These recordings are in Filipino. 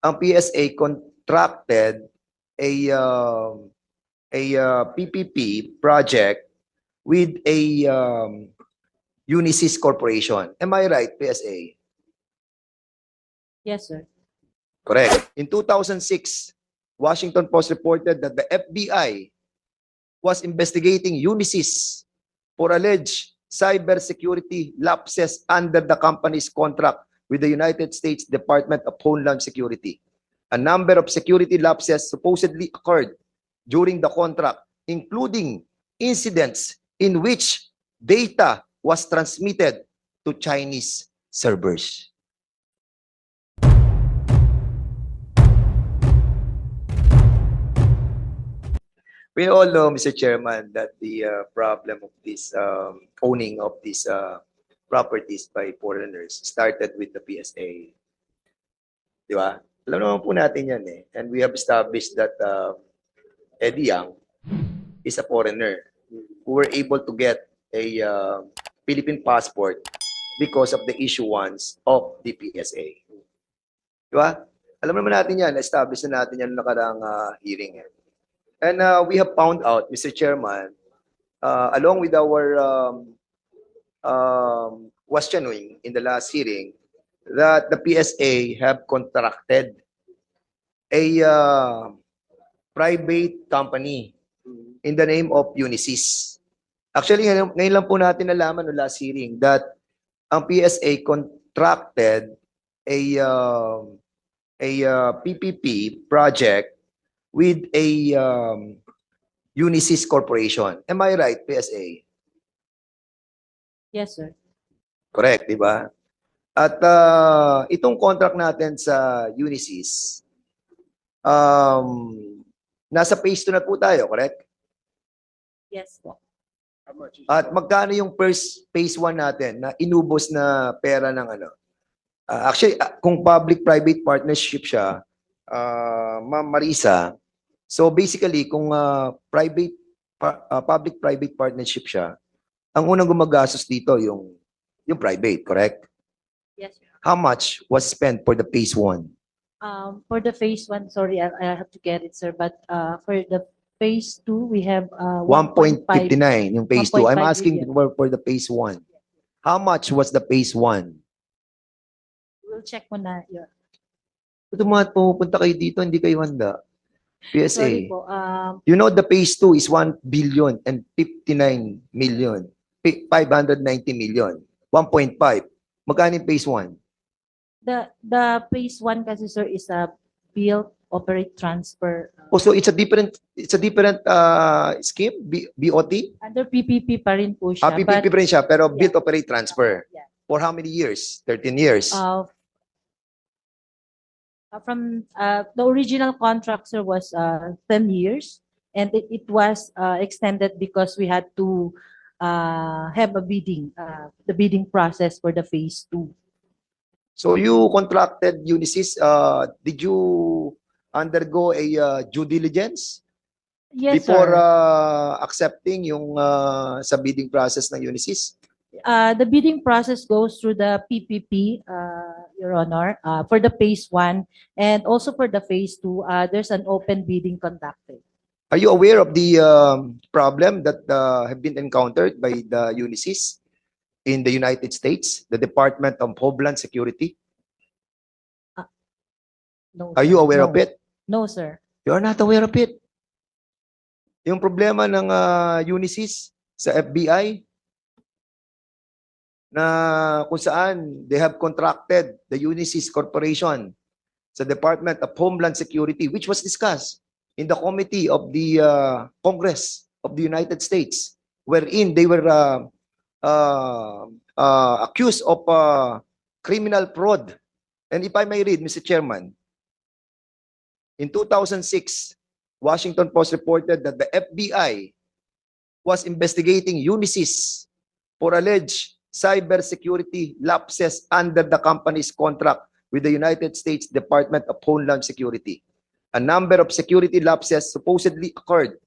ang PSA contracted a PPP project with a Unisys Corporation. Am I right, PSA? Yes, sir. Correct. In 2006, Washington Post reported that the FBI was investigating Unisys for alleged cybersecurity lapses under the company's contract with the United States Department of Homeland Security. A number of security lapses supposedly occurred during the contract, including incidents in which data was transmitted to Chinese servers. We all know, Mr. Chairman, that the problem of this owning of these properties by foreigners started with the PSA. Di ba? Alam naman po natin yan eh. And we have established that Eddie Yang is a foreigner who were able to get a Philippine passport because of the issuance of the PSA. Di ba? Alam naman natin yan. Establish na natin yan noong nakaraang hearing. And we have found out, Mr. Chairman, along with our questioning in the last hearing, that the PSA have contracted a private company in the name of Unisys. Actually, ngayon lang po natin nalaman no last hearing that ang PSA contracted a PPP project with a Unisys Corporation. Am I right, PSA? Yes, sir. Correct, di ba? At itong contract natin sa Unisys, nasa phase 2 na po tayo, correct? Yes po. At magkano yung first phase 1 natin na inubos na pera ng ano? Actually, kung public-private partnership siya, Ma'am Marisa, so basically, kung public-private partnership siya, ang unang gumagastos dito yung private, correct? Yes, sir. How much was spent for the phase 1? For the phase 1, sorry, I have to get it, sir. But for the phase 2, we have 1.59 yung phase 2. I'm 1.5 asking billion. for the phase 1. How much was the phase 1? We'll check muna. Yeah. Ito mga pupunta kayo dito, hindi kayo handa. PSA. Sorry po. You know the phase 2 is 1 billion and 59 million. 590 million. 1.5. Magkano yung phase 1? The phase 1 kasi, sir, is a build, operate, transfer. Oh, so it's a different scheme, BOT? Under PPP pa rin po siya. PPP pa rin siya, pero Yeah. build, operate, transfer. Yeah. For how many years? 13 years. From the original contract, sir, was 10 years, and it was extended because we had to have a bidding, the bidding process for the phase 2. So you contracted Unisys. Did you undergo a due diligence Yes, before sir. accepting yung sa bidding process ng Unisys? The bidding process goes through the PPP, Your Honor, for the phase 1, and also for the phase 2, there's an open bidding conducted. Are you aware of the problem that have been encountered by the Unisys in the United States, the Department of Homeland Security? No, Are sir. you aware No. of it? No, sir. You are not aware of it. Yung problema ng Unisys sa FBI na kung saan they have contracted the Unisys Corporation sa Department of Homeland Security, which was discussed in the committee of the Congress of the United States, wherein they were accused of criminal fraud. And if I may read, Mr. Chairman, in 2006, Washington Post reported that the FBI was investigating Unisys for alleged cybersecurity lapses under the company's contract with the United States Department of Homeland Security. A number of security lapses supposedly occurred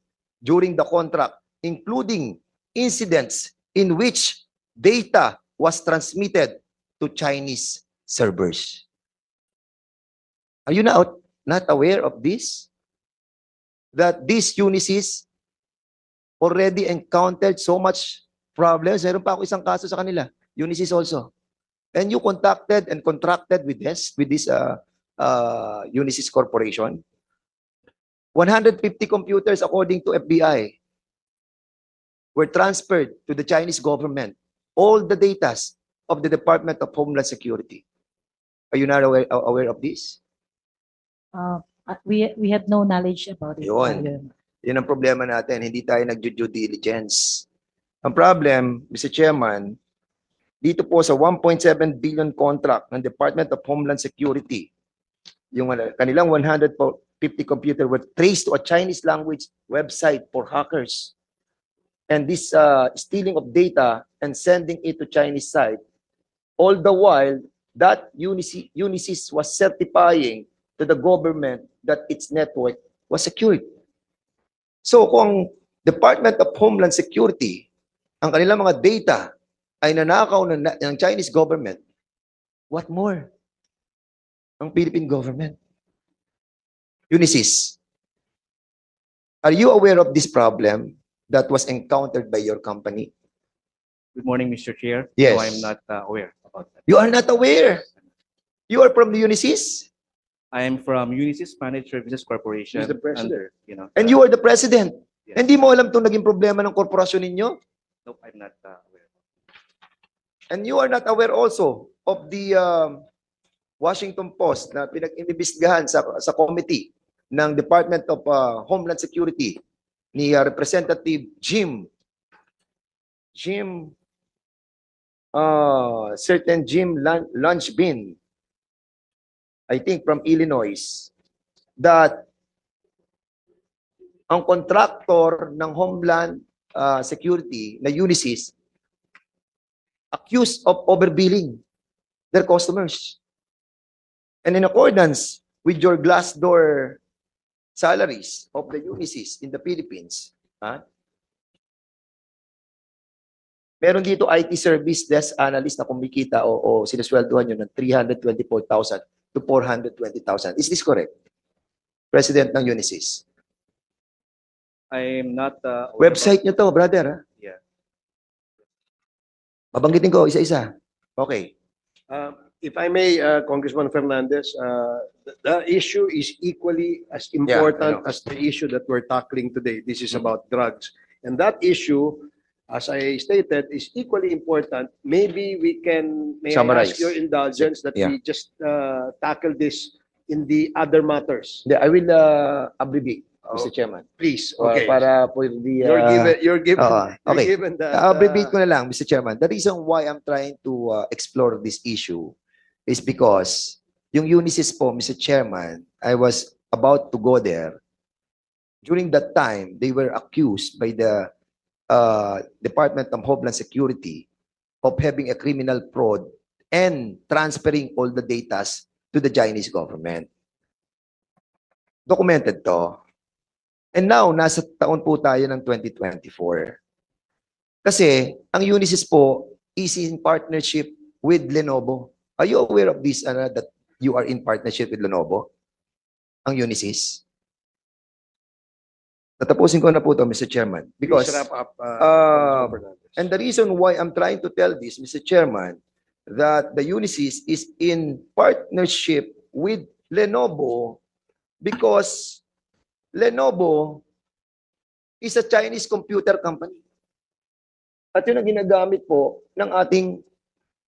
during the contract, including incidents in which data was transmitted to Chinese servers. Are you not aware of this? That these Unisys already encountered so much problems. Meron pa ako isang kaso sa kanila. Unisys also. And you contacted and contracted with this Unisys Corporation. 150 computers, according to FBI, were transferred to the Chinese government. All the data of the Department of Homeland Security. Are you not aware of this? We had no knowledge about it. Yun. Your Honor. Yun ang problema natin. Hindi tayo nag-due diligence. Ang problem, Mr. Chairman, dito po sa 1.7 billion contract ng Department of Homeland Security, yung kanilang 150 computer were traced to a Chinese language website for hackers. And this stealing of data and sending it to Chinese site, all the while that Unisys was certifying to the government that its network was secured. So kung Department of Homeland Security, ang kanilang mga data ay nanakaw ng Chinese government, what more? Ang Philippine government. Unisys, are you aware of this problem that was encountered by your company? Good morning, Mr. Chair. Yes. No, I'm not aware about that. You are not aware. You are from the Unisys, I am from Unisys Managed Services Corporation. Mr. President. and you are the president. Yes. Hindi mo alam itong naging problema ng korporasyon ninyo? No, I'm not aware. And you are not aware also of the Washington Post na pinag-inimbestigahan sa committee ng Department of Homeland Security ni Representative certain Jim Lunchbin, I think from Illinois, that ang contractor ng Homeland Security na Unisys accused of overbilling their customers. And in accordance with your Glassdoor salaries of the Unisys in the Philippines, meron dito IT service desk analyst na kumikita o sinasweldohan nyo ng 324,000 to 420,000. Is this correct? President ng Unisys. I'm not aware Website nyo to, brother. Ha? Yeah. Babanggitin ko isa-isa. Okay. If I may, Congressman Fernandez, the issue is equally as important know. as the issue that we're tackling today. This is about drugs. And that issue, as I stated, is equally important. Maybe we can, may I Summarize. ask your indulgence that Yeah. we just tackle this in the other matters. I will abbreviate, Mr. Chairman. Please, okay. Para for the... You're given okay. given that. abbreviate ko na lang, Mr. Chairman. The reason why I'm trying to explore this issue is because yung Unisys po, Mr. Chairman, I was about to go there. During that time, they were accused by the Department of Homeland Security of having a criminal fraud and transferring all the data to the Chinese government. Documented to. And now, nasa taon po tayo ng 2024. Kasi, ang Unisys po is in partnership with Lenovo. Are you aware of this, that you are in partnership with Lenovo? Ang Unisys? Tatapusin ko na po ito, Mr. Chairman. Because, Please wrap up, Congressman Fernandez. and the reason why I'm trying to tell this, Mr. Chairman, that the Unisys is in partnership with Lenovo because Lenovo is a Chinese computer company. At yun ang ginagamit po ng ating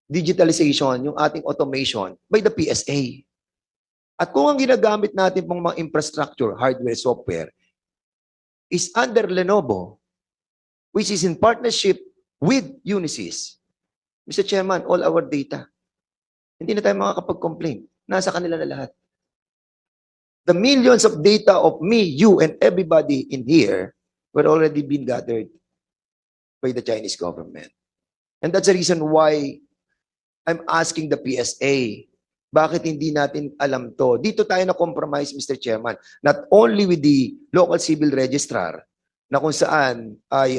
digitalization, yung ating automation by the PSA. At kung ang ginagamit natin pong mga infrastructure, hardware, software, is under Lenovo, which is in partnership with Unisys. Mr. Chairman, all our data, hindi na tayo makakapag-complain. Nasa kanila na lahat. The millions of data of me, you, and everybody in here were already been gathered by the Chinese government. And that's the reason why I'm asking the PSA, bakit hindi natin alam to? Dito tayo na-compromise, Mr. Chairman, not only with the local civil registrar, na kung saan ay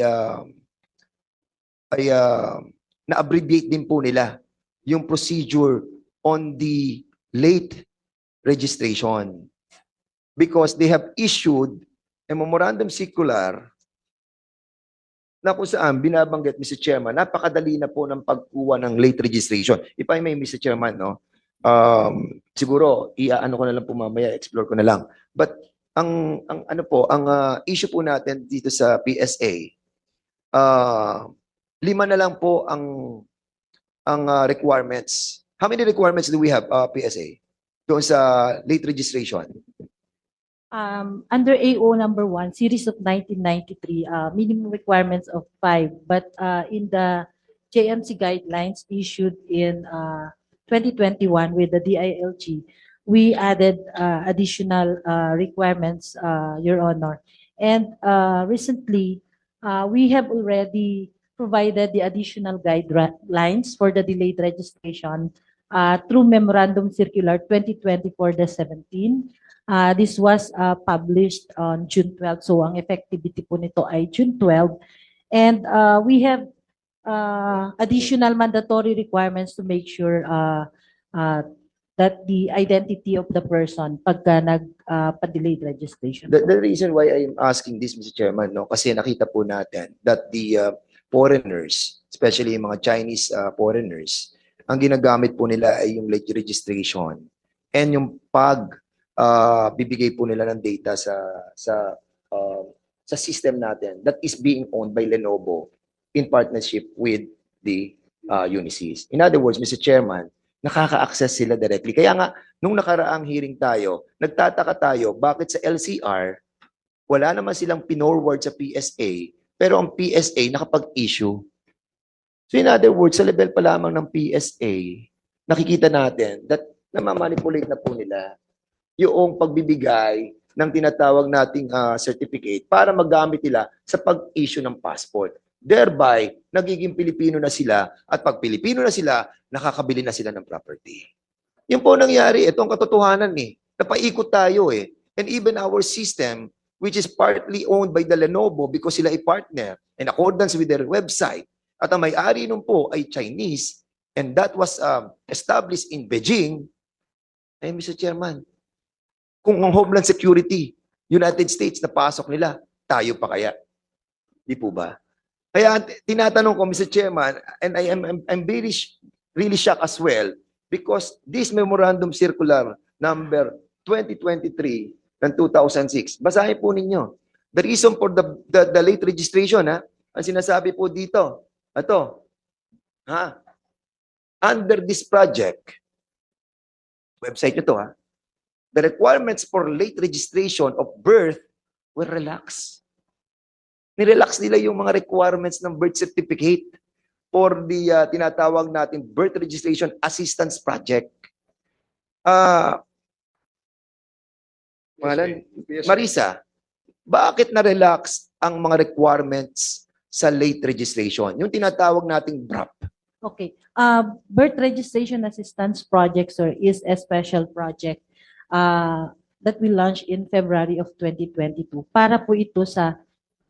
na-abbreviate din po nila yung procedure on the late registration because they have issued a memorandum circular na kung saan binabanggit, Mr. Chairman, napakadali na po ng pagkuha ng late registration. If I may, Mr. Chairman, no, siguro, iaano ko na lang po mamaya, explore ko na lang. But, ang ano po, ang issue po natin dito sa PSA, 5 na lang po ang requirements. How many requirements do we have, PSA? Doon sa late registration? Under AO number 1, series of 1993, minimum requirements of 5. But in the JMC guidelines issued in 2021 with the DILG, we added additional requirements, Your Honor. And recently, we have already provided the additional guidelines for the delayed registration through Memorandum Circular 2024-17. This was published on June 12. So, ang effectivity po nito ay June 12. And we have additional mandatory requirements to make sure that the identity of the person pagka nagpa-delayed registration. The reason why I'm asking this, Mr. Chairman, no, kasi nakita po natin that the foreigners, especially yung mga Chinese foreigners, ang ginagamit po nila ay yung late registration and yung bibigay po nila ng data sa system natin that is being owned by Lenovo in partnership with the Unisys. In other words, Mr. Chairman, nakaka-access sila directly. Kaya nga, nung nakaraang hearing tayo, nagtataka tayo, bakit sa LCR, wala naman silang pinorward sa PSA, pero ang PSA nakapag-issue. So in other words, sa level pa lamang ng PSA, nakikita natin that namamanipulate na po nila yung pagbibigay ng tinatawag nating certificate para magamit nila sa pag-issue ng passport. Thereby, nagiging Pilipino na sila at pag Pilipino na sila, nakakabili na sila ng property. Yun po nangyari, ito ang katotohanan Napaikot tayo And even our system, which is partly owned by the Lenovo because sila ay partner in accordance with their website, at ang may-ari nun po ay Chinese, and that was established in Beijing, Mr. Chairman, kung ang Homeland Security, United States, napasok nila, tayo pa kaya? Di po ba? Kaya tinatanong ko, Mr. Chairman, and I'm really shocked as well because this Memorandum Circular number 2023 ng 2006, basahin po ninyo. The reason for the late registration, ang sinasabi po dito, under this project, website nyo to, the requirements for late registration of birth were relaxed. Nirelax nila yung mga requirements ng birth certificate for the tinatawag natin birth registration assistance project. Marisa, bakit na-relax ang mga requirements sa late registration? Yung tinatawag nating BRAP. Okay. Birth registration assistance project, sir, is a special project that we launched in February of 2022. Para po ito sa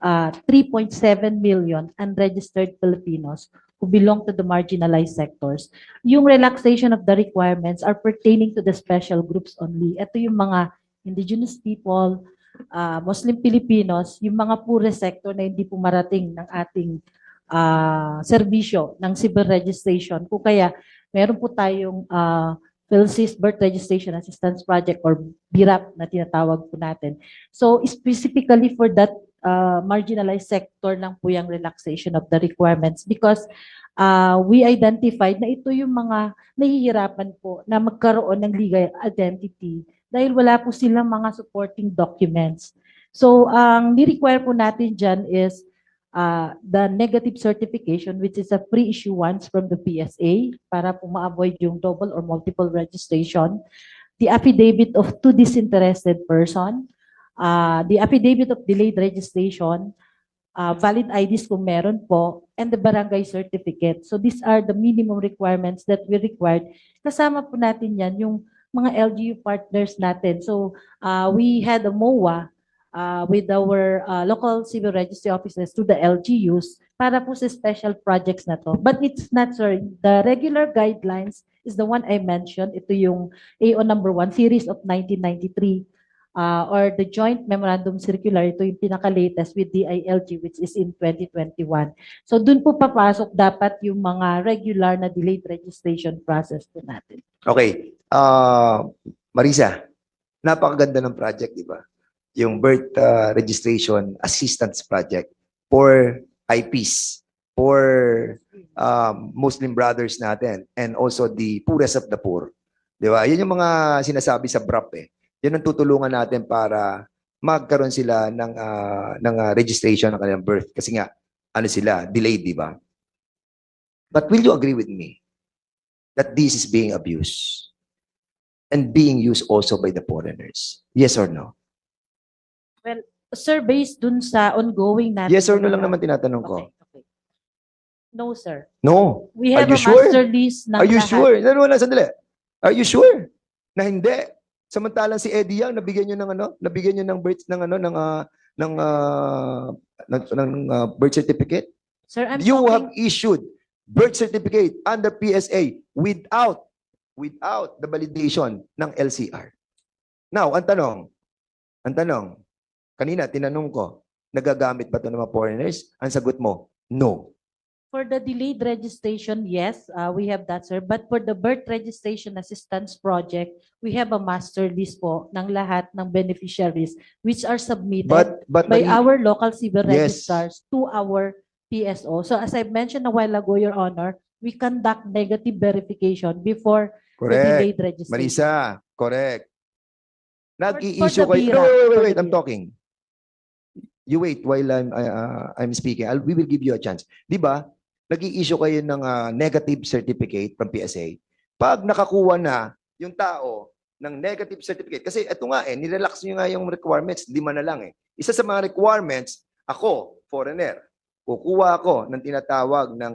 3.7 million unregistered Filipinos who belong to the marginalized sectors. Yung relaxation of the requirements are pertaining to the special groups only. Ito yung mga indigenous people, Muslim Filipinos, yung mga poorest sector na hindi po marating ng ating serbisyo ng civil registration. Kung kaya, meron po tayong PhilSys Birth Registration Assistance Project or BIRAP na tinatawag po natin. So, specifically for that marginalized sector lang po yung relaxation of the requirements because we identified na ito yung mga nahihirapan po na magkaroon ng legal identity dahil wala po silang mga supporting documents. So, ang ni-require po natin dyan is the negative certification which is a pre-issuance from the PSA para po ma-avoid yung double or multiple registration, the affidavit of two disinterested person, the affidavit of delayed registration, valid IDs kung meron po, and the barangay certificate. So these are the minimum requirements that we required. Kasama po natin yan, yung mga LGU partners natin. So we had a MOA with our local civil registry officers to the LGUs para po sa special projects na to. But it's not, sir, the regular guidelines is the one I mentioned. Ito yung AO number 1, series of 1993, or the Joint Memorandum Circular. Ito yung pinaka-latest with DILG, which is in 2021. So dun po papasok dapat yung mga regular na delayed registration process po natin. Okay. Marisa, napakaganda ng project, di ba? Yung Birth Registration Assistance Project for IPs, for Muslim brothers natin, and also the poorest of the poor. Di ba? Yan yung mga sinasabi sa BRAP eh. Yan ang tutulungan natin para magkaroon sila ng registration ng kanilang birth. Kasi nga, ano sila, delayed, di ba? But will you agree with me that this is being abused and being used also by the foreigners? Yes or no? Sir, based dun sa ongoing natin. Yes or no lang naman tinatanong ko. Okay. No, sir. No. We Are have you a sure? master list ng Are you lahat. sure? Wala, sandali. Are you sure na hindi? Samantalang si Eddie Yang nabigyan niyo ng nabigyan niyo ng birth birth certificate. Sir, I'm You talking, have issued birth certificate under PSA without the validation ng LCR. Now, ang tanong, kanina tinanong ko, nagagamit ba ito ng mga foreigners? Ang sagot mo, no. for the delayed registration, yes, we have that, sir. But for the birth registration assistance project, we have a master list po ng lahat ng beneficiaries which are submitted But by our local civil Yes. registrars to our PSO. So as I mentioned a while ago, Your Honor, we conduct negative verification before the correct. delayed registration. Marisa, correct. For Nag-i-issue the kayo. BIRA, No, for wait, the I'm BIRA. talking. You wait while I'm speaking. We will give you a chance. Di ba? Nag-i-issue kayo ng negative certificate from PSA. Pag nakakuha na yung tao ng negative certificate, kasi ito nga nirelax nyo nga yung requirements, 5 na lang eh. Isa sa mga requirements, ako, foreigner, kukuha ako ng tinatawag ng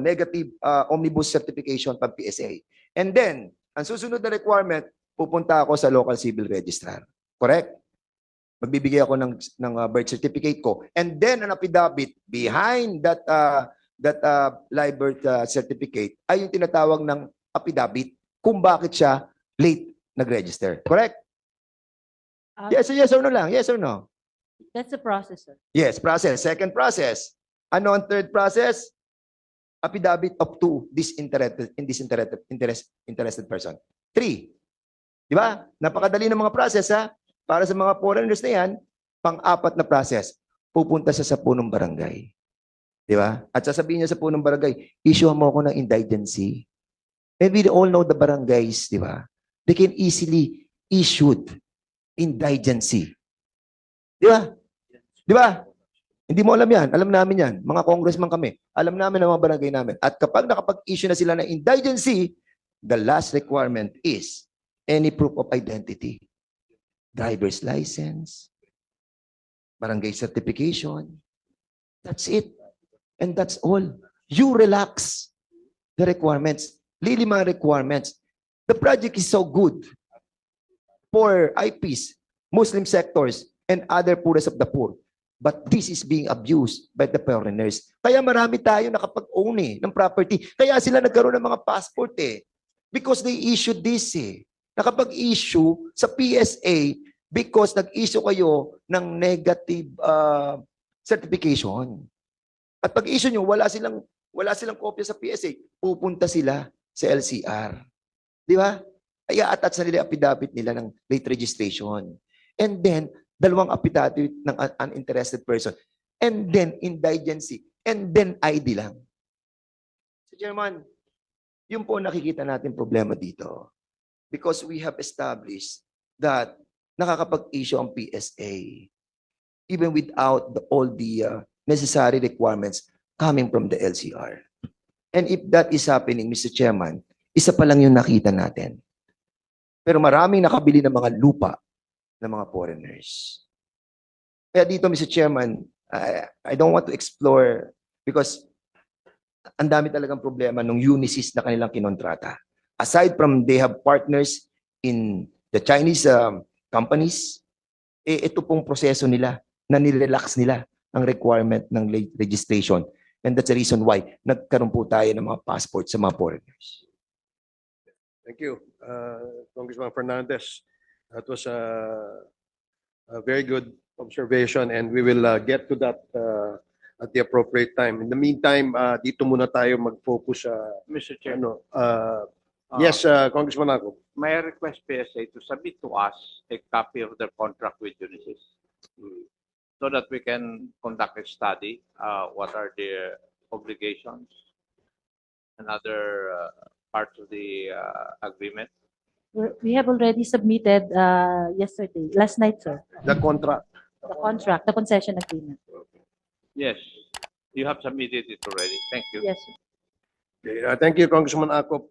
negative omnibus certification from PSA. And then, ang susunod na requirement, pupunta ako sa local civil registrar. Correct? Magbibigay ako ng birth certificate ko. And then, an affidavit behind that live birth certificate ay yung tinatawag ng affidavit kung bakit siya late nag-register. Correct? Yes or no lang? Yes or no? That's the process, sir. Yes, process. Second process. Ano ang third process? Affidavit of two interested person. 3. Di ba? Napakadali ng mga process ha. Para sa mga foreigners na yan, pang-4 na process, pupunta sa punong barangay. Di ba? At sasabihin niya sa punong barangay, issue mo ako ng indigency. And we all know the barangays, di ba? They can easily issued indigency. Di ba? Di ba? Hindi mo alam yan. Alam namin yan. Mga congressman kami. Alam namin ang mga barangay namin. At kapag nakapag-issue na sila ng indigency, the last requirement is any proof of identity. Driver's license, barangay certification. That's it. And that's all. You relax the requirements. Lili mga requirements. The project is so good for IPs, Muslim sectors, and other poorest of the poor. But this is being abused by the foreigners. Kaya marami tayo nakapag-own ng property. Kaya sila nagkaroon ng mga passport because they issued this nakapag-issue sa PSA because nag-issue kayo ng negative certification. At pag-issue nyo, wala silang kopya sa PSA, pupunta sila sa LCR. Di ba? Kaya attach na nila affidavit nila ng late registration. And then, 2 affidavit ng uninterested person. And then, indigency. And then, ID lang. So, Chairman, yun po nakikita natin problema dito. Because we have established that nakakapag-issue ang PSA even without all the necessary requirements coming from the LCR. And if that is happening, Mr. Chairman, isa pa lang yung nakita natin. Pero maraming nakabili ng mga lupa ng mga foreigners. Kaya dito, Mr. Chairman, I don't want to explore because ang dami talagang problema ng Unisys na kanilang kinontrata. Aside from they have partners in the Chinese companies, ito pong proseso nila na nirelax nila ang requirement ng late registration. And that's the reason why nagkaroon po tayo ng mga passport sa mga foreigners. Thank you, Congressman Fernandez. That was a very good observation, and we will get to that at the appropriate time. In the meantime, dito muna tayo mag-focus sa Mr. Chair, ano. Yes, Congressman Ako. may I request PSA to submit to us a copy of their contract with Unisys so that we can conduct a study, what are their obligations and other parts of the agreement. We have already submitted yesterday, last night, sir, The contract. the contract, the concession agreement. Yes, you have submitted it already. Thank you. Yes, sir. Okay, thank you, Congressman Ako.